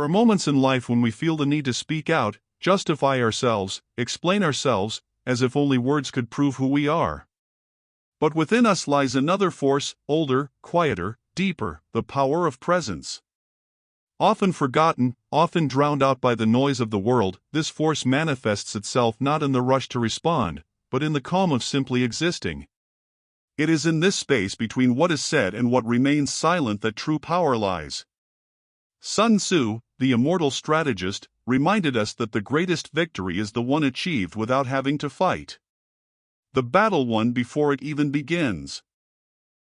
are moments in life when we feel the need to speak out, justify ourselves, explain ourselves, as if only words could prove who we are. But within us lies another force, older, quieter, deeper, the power of presence. Often forgotten, often drowned out by the noise of the world, this force manifests itself not in the rush to respond, but in the calm of simply existing. It is in this space between what is said and what remains silent that true power lies. Sun Tzu, the immortal strategist, reminded us that the greatest victory is the one achieved without having to fight. The battle won before it even begins.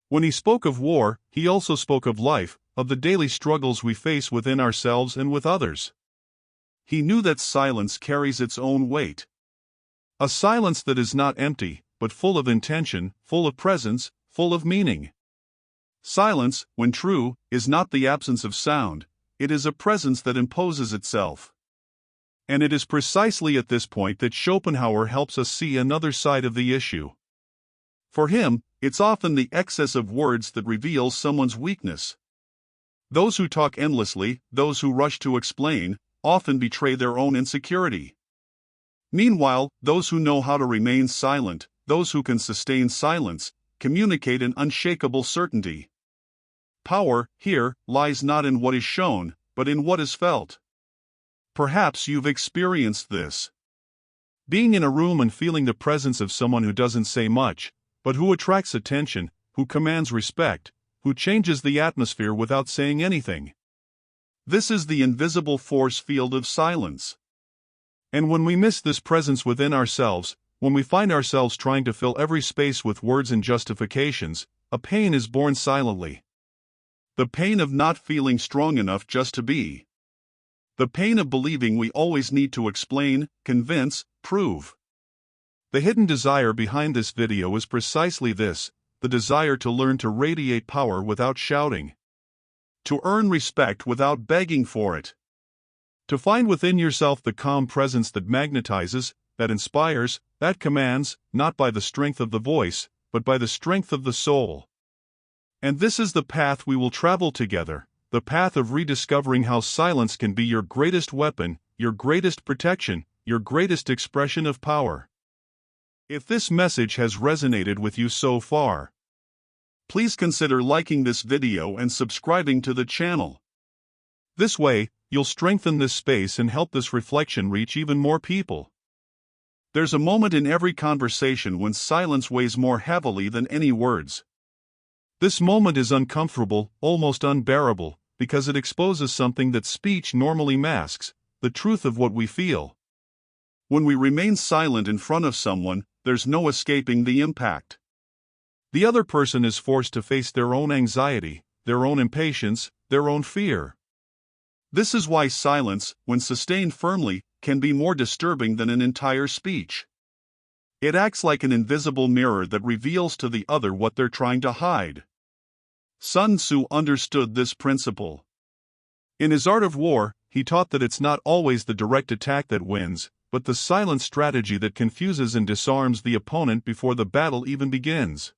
When he spoke of war, he also spoke of life, of the daily struggles we face within ourselves and with others. He knew that silence carries its own weight. A silence that is not empty, but full of intention, full of presence, full of meaning. Silence, when true, is not the absence of sound, it is a presence that imposes itself. And it is precisely at this point that Schopenhauer helps us see another side of the issue. For him, it's often the excess of words that reveals someone's weakness. Those who talk endlessly, those who rush to explain, often betray their own insecurity. Meanwhile, those who know how to remain silent, those who can sustain silence, communicate an unshakable certainty. Power, here, lies not in what is shown, but in what is felt. Perhaps you've experienced this. Being in a room and feeling the presence of someone who doesn't say much, but who attracts attention, who commands respect, who changes the atmosphere without saying anything. This is the invisible force field of silence. And when we miss this presence within ourselves, when we find ourselves trying to fill every space with words and justifications, a pain is born silently. The pain of not feeling strong enough just to be. The pain of believing we always need to explain, convince, prove. The hidden desire behind this video is precisely this, the desire to learn to radiate power without shouting. To earn respect without begging for it. To find within yourself the calm presence that magnetizes, that inspires, that commands, not by the strength of the voice, but by the strength of the soul. And this is the path we will travel together, the path of rediscovering how silence can be your greatest weapon, your greatest protection, your greatest expression of power. If this message has resonated with you so far, please consider liking this video and subscribing to the channel. This way, you'll strengthen this space and help this reflection reach even more people. There's a moment in every conversation when silence weighs more heavily than any words. This moment is uncomfortable, almost unbearable, because it exposes something that speech normally masks, the truth of what we feel. When we remain silent in front of someone, there's no escaping the impact. The other person is forced to face their own anxiety, their own impatience, their own fear. This is why silence, when sustained firmly, can be more disturbing than an entire speech. It acts like an invisible mirror that reveals to the other what they're trying to hide. Sun Tzu understood this principle. In his Art of War, he taught that it's not always the direct attack that wins, but the silent strategy that confuses and disarms the opponent before the battle even begins.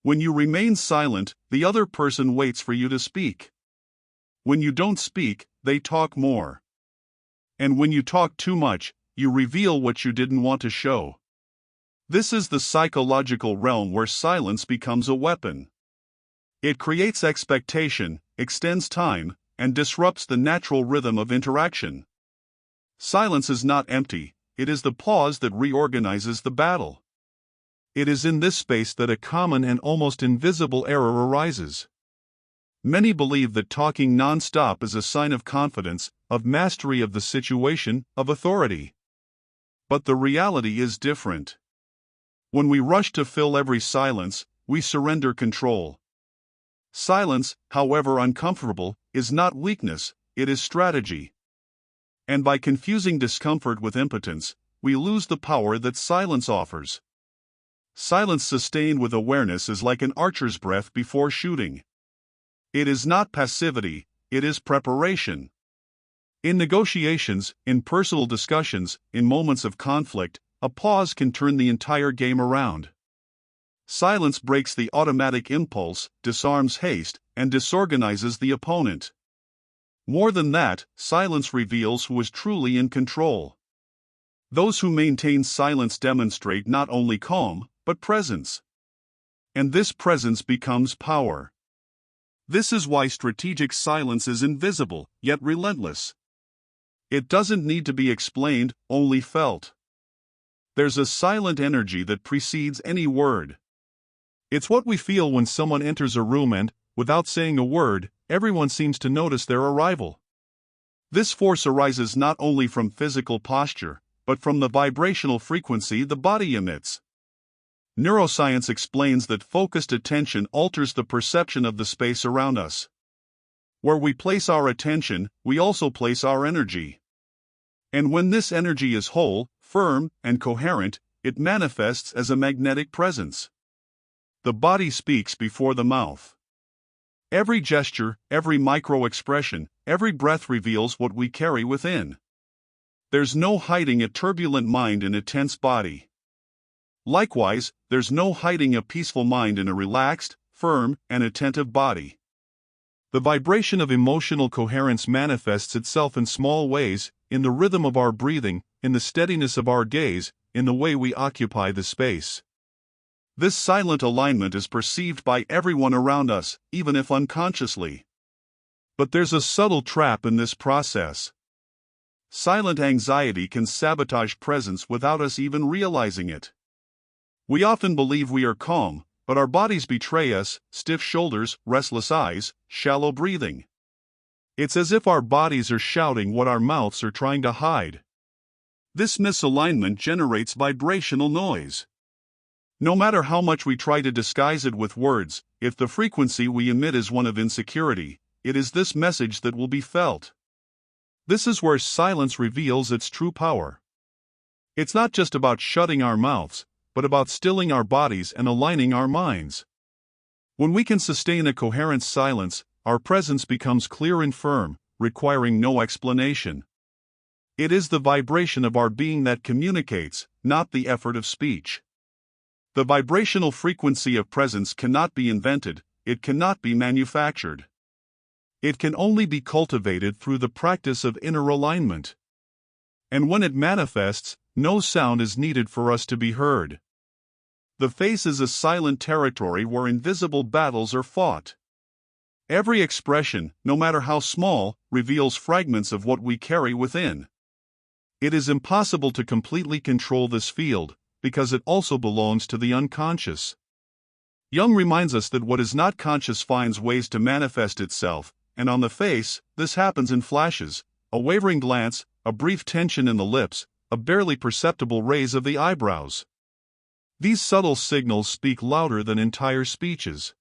When you remain silent, the other person waits for you to speak. When you don't speak, they talk more. And when you talk too much, you reveal what you didn't want to show. This is the psychological realm where silence becomes a weapon. It creates expectation, extends time, and disrupts the natural rhythm of interaction. Silence is not empty, it is the pause that reorganizes the battle. It is in this space that a common and almost invisible error arises. Many believe that talking non-stop is a sign of confidence, of mastery of the situation, of authority. But the reality is different. When we rush to fill every silence, we surrender control. Silence, however uncomfortable, is not weakness, it is strategy. And by confusing discomfort with impotence, we lose the power that silence offers. Silence sustained with awareness is like an archer's breath before shooting. It is not passivity, it is preparation. In negotiations, in personal discussions, in moments of conflict, a pause can turn the entire game around. Silence breaks the automatic impulse, disarms haste, and disorganizes the opponent. More than that, silence reveals who is truly in control. Those who maintain silence demonstrate not only calm, but presence. And this presence becomes power. This is why strategic silence is invisible, yet relentless. It doesn't need to be explained, only felt. There's a silent energy that precedes any word. It's what we feel when someone enters a room and, without saying a word, everyone seems to notice their arrival. This force arises not only from physical posture, but from the vibrational frequency the body emits. Neuroscience explains that focused attention alters the perception of the space around us. Where we place our attention, we also place our energy. And when this energy is whole, firm, and coherent, it manifests as a magnetic presence. The body speaks before the mouth. Every gesture, every micro-expression, every breath reveals what we carry within. There's no hiding a turbulent mind in a tense body. Likewise, there's no hiding a peaceful mind in a relaxed, firm, and attentive body. The vibration of emotional coherence manifests itself in small ways, in the rhythm of our breathing, in the steadiness of our gaze, in the way we occupy the space. This silent alignment is perceived by everyone around us, even if unconsciously. But there's a subtle trap in this process. Silent anxiety can sabotage presence without us even realizing it. We often believe we are calm, but our bodies betray us: stiff shoulders, restless eyes, shallow breathing. It's as if our bodies are shouting what our mouths are trying to hide. This misalignment generates vibrational noise. No matter how much we try to disguise it with words, if the frequency we emit is one of insecurity, it is this message that will be felt. This is where silence reveals its true power. It's not just about shutting our mouths, but about stilling our bodies and aligning our minds. When we can sustain a coherent silence, our presence becomes clear and firm, requiring no explanation. It is the vibration of our being that communicates, not the effort of speech. The vibrational frequency of presence cannot be invented, it cannot be manufactured. It can only be cultivated through the practice of inner alignment. And when it manifests, no sound is needed for us to be heard. The face is a silent territory where invisible battles are fought. Every expression, no matter how small, reveals fragments of what we carry within. It is impossible to completely control this field, because it also belongs to the unconscious. Jung reminds us that what is not conscious finds ways to manifest itself, and on the face, this happens in flashes: a wavering glance, a brief tension in the lips, a barely perceptible raise of the eyebrows. These subtle signals speak louder than entire speeches.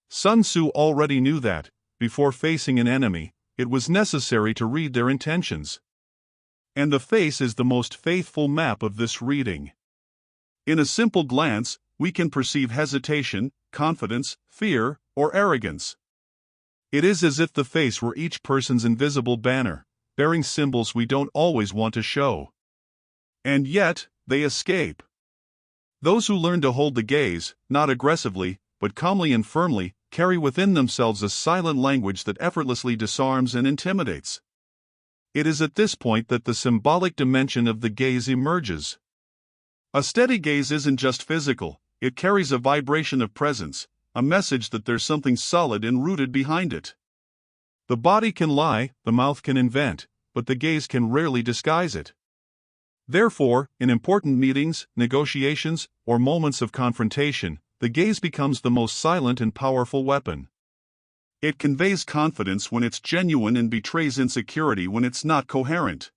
Sun Tzu already knew that, before facing an enemy, it was necessary to read their intentions. And the face is the most faithful map of this reading. In a simple glance, we can perceive hesitation, confidence, fear, or arrogance. It is as if the face were each person's invisible banner, bearing symbols we don't always want to show. And yet, they escape. Those who learn to hold the gaze, not aggressively, but calmly and firmly, carry within themselves a silent language that effortlessly disarms and intimidates. It is at this point that the symbolic dimension of the gaze emerges. A steady gaze isn't just physical, it carries a vibration of presence, a message that there's something solid and rooted behind it. The body can lie, the mouth can invent, but the gaze can rarely disguise it. Therefore, in important meetings, negotiations, or moments of confrontation, the gaze becomes the most silent and powerful weapon. It conveys confidence when it's genuine and betrays insecurity when it's not coherent.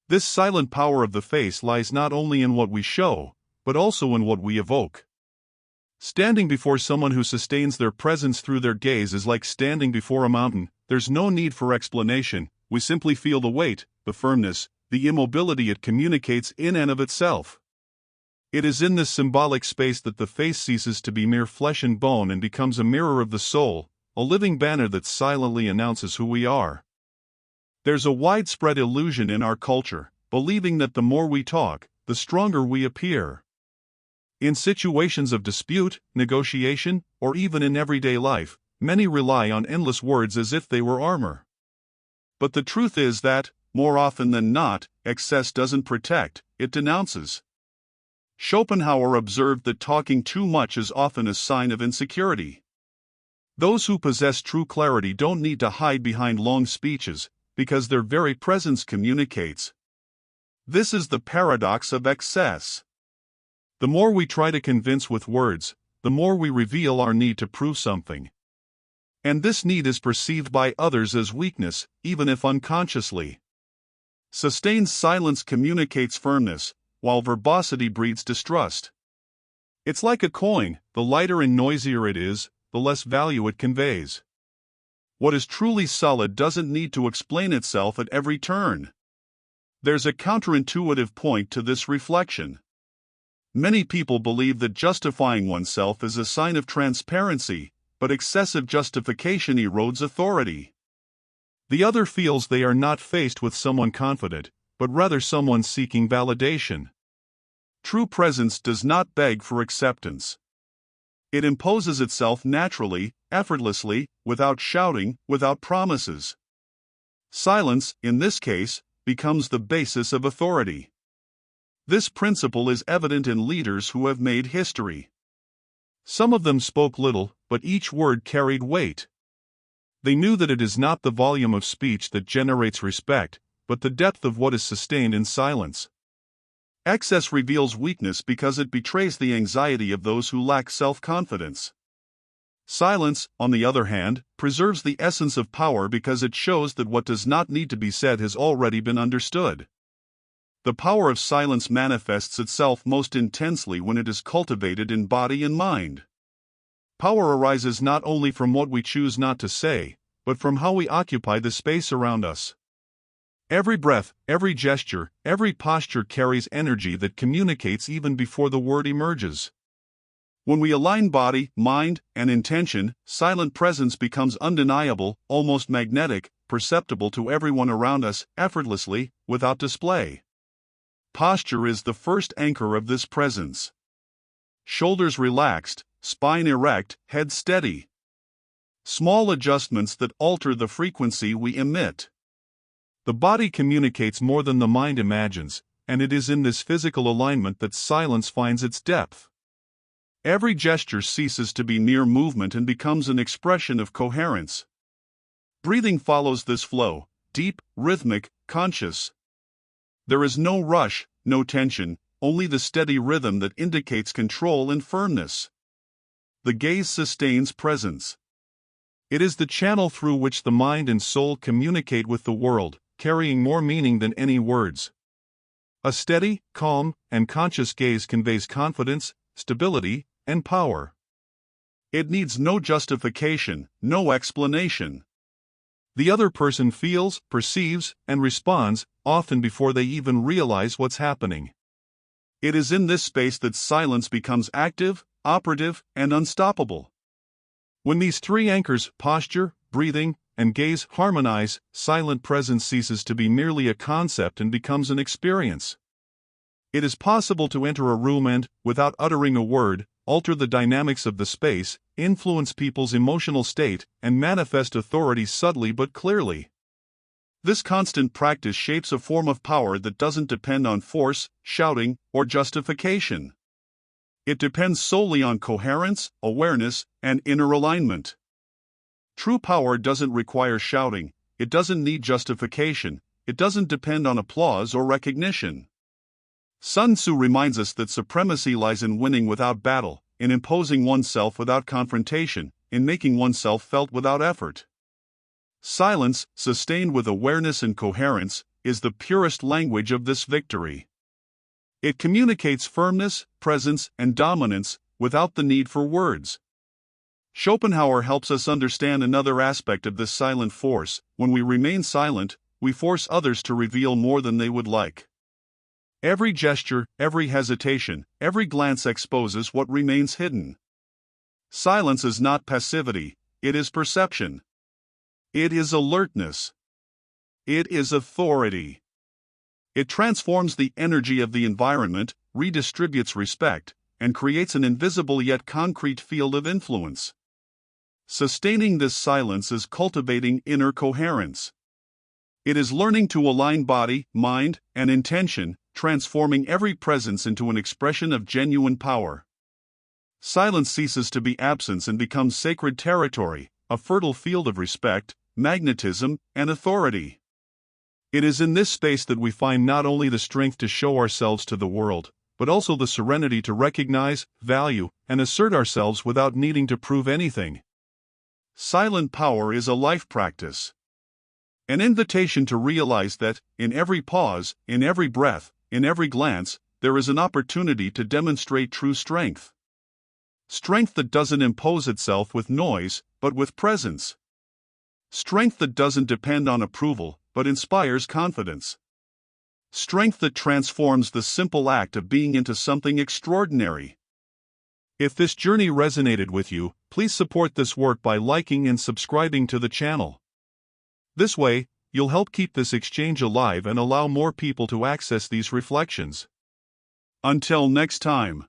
This silent power of the face lies not only in what we show, but also in what we evoke. Standing before someone who sustains their presence through their gaze is like standing before a mountain. There's no need for explanation, we simply feel the weight, the firmness, the immobility it communicates in and of itself. It is in this symbolic space that the face ceases to be mere flesh and bone and becomes a mirror of the soul, a living banner that silently announces who we are. There's a widespread illusion in our culture, believing that the more we talk, the stronger we appear. In situations of dispute, negotiation, or even in everyday life, many rely on endless words as if they were armor. But the truth is that, more often than not, excess doesn't protect, it denounces. Schopenhauer observed that talking too much is often a sign of insecurity. Those who possess true clarity don't need to hide behind long speeches, because their very presence communicates. This is the paradox of excess. The more we try to convince with words, the more we reveal our need to prove something. And this need is perceived by others as weakness, even if unconsciously. Sustained silence communicates firmness, while verbosity breeds distrust. It's like a coin: the lighter and noisier it is, the less value it conveys. What is truly solid doesn't need to explain itself at every turn. There's a counterintuitive point to this reflection. Many people believe that justifying oneself is a sign of transparency, but excessive justification erodes authority. The other feels they are not faced with someone confident, but rather someone seeking validation. True presence does not beg for acceptance. It imposes itself naturally, effortlessly, without shouting, without promises. Silence, in this case, becomes the basis of authority. This principle is evident in leaders who have made history. Some of them spoke little, but each word carried weight. They knew that it is not the volume of speech that generates respect, but the depth of what is sustained in silence. Excess reveals weakness because it betrays the anxiety of those who lack self-confidence. Silence, on the other hand, preserves the essence of power because it shows that what does not need to be said has already been understood. The power of silence manifests itself most intensely when it is cultivated in body and mind. Power arises not only from what we choose not to say, but from how we occupy the space around us. Every breath, every gesture, every posture carries energy that communicates even before the word emerges. When we align body, mind, and intention, silent presence becomes undeniable, almost magnetic, perceptible to everyone around us, effortlessly, without display. Posture is the first anchor of this presence. Shoulders relaxed, spine erect, head steady. Small adjustments that alter the frequency we emit. The body communicates more than the mind imagines, and it is in this physical alignment that silence finds its depth. Every gesture ceases to be mere movement and becomes an expression of coherence. Breathing follows this flow, deep, rhythmic, conscious. There is no rush, no tension, only the steady rhythm that indicates control and firmness. The gaze sustains presence. It is the channel through which the mind and soul communicate with the world, carrying more meaning than any words. A steady, calm, and conscious gaze conveys confidence, stability, and power. It needs no justification, no explanation. The other person feels, perceives, and responds, often before they even realize what's happening. It is in this space that silence becomes active, operative, and unstoppable. When these three anchors, posture, breathing, and gaze, harmonize, silent presence ceases to be merely a concept and becomes an experience. It is possible to enter a room and, without uttering a word, alter the dynamics of the space, influence people's emotional state, and manifest authority subtly but clearly. This constant practice shapes a form of power that doesn't depend on force, shouting, or justification. It depends solely on coherence, awareness, and inner alignment. True power doesn't require shouting, it doesn't need justification, it doesn't depend on applause or recognition. Sun Tzu reminds us that supremacy lies in winning without battle, in imposing oneself without confrontation, in making oneself felt without effort. Silence, sustained with awareness and coherence, is the purest language of this victory. It communicates firmness, presence, and dominance, without the need for words. Schopenhauer helps us understand another aspect of this silent force. When we remain silent, we force others to reveal more than they would like. Every gesture, every hesitation, every glance exposes what remains hidden. Silence is not passivity, it is perception. It is alertness. It is authority. It transforms the energy of the environment, redistributes respect, and creates an invisible yet concrete field of influence. Sustaining this silence is cultivating inner coherence. It is learning to align body, mind, and intention, transforming every presence into an expression of genuine power. Silence ceases to be absence and becomes sacred territory, a fertile field of respect, magnetism, and authority. It is in this space that we find not only the strength to show ourselves to the world, but also the serenity to recognize, value, and assert ourselves without needing to prove anything. Silent power is a life practice. An invitation to realize that, in every pause, in every breath, in every glance, there is an opportunity to demonstrate true strength. Strength that doesn't impose itself with noise, but with presence. Strength that doesn't depend on approval, but inspires confidence. Strength that transforms the simple act of being into something extraordinary. If this journey resonated with you, please support this work by liking and subscribing to the channel. This way, you'll help keep this exchange alive and allow more people to access these reflections. Until next time.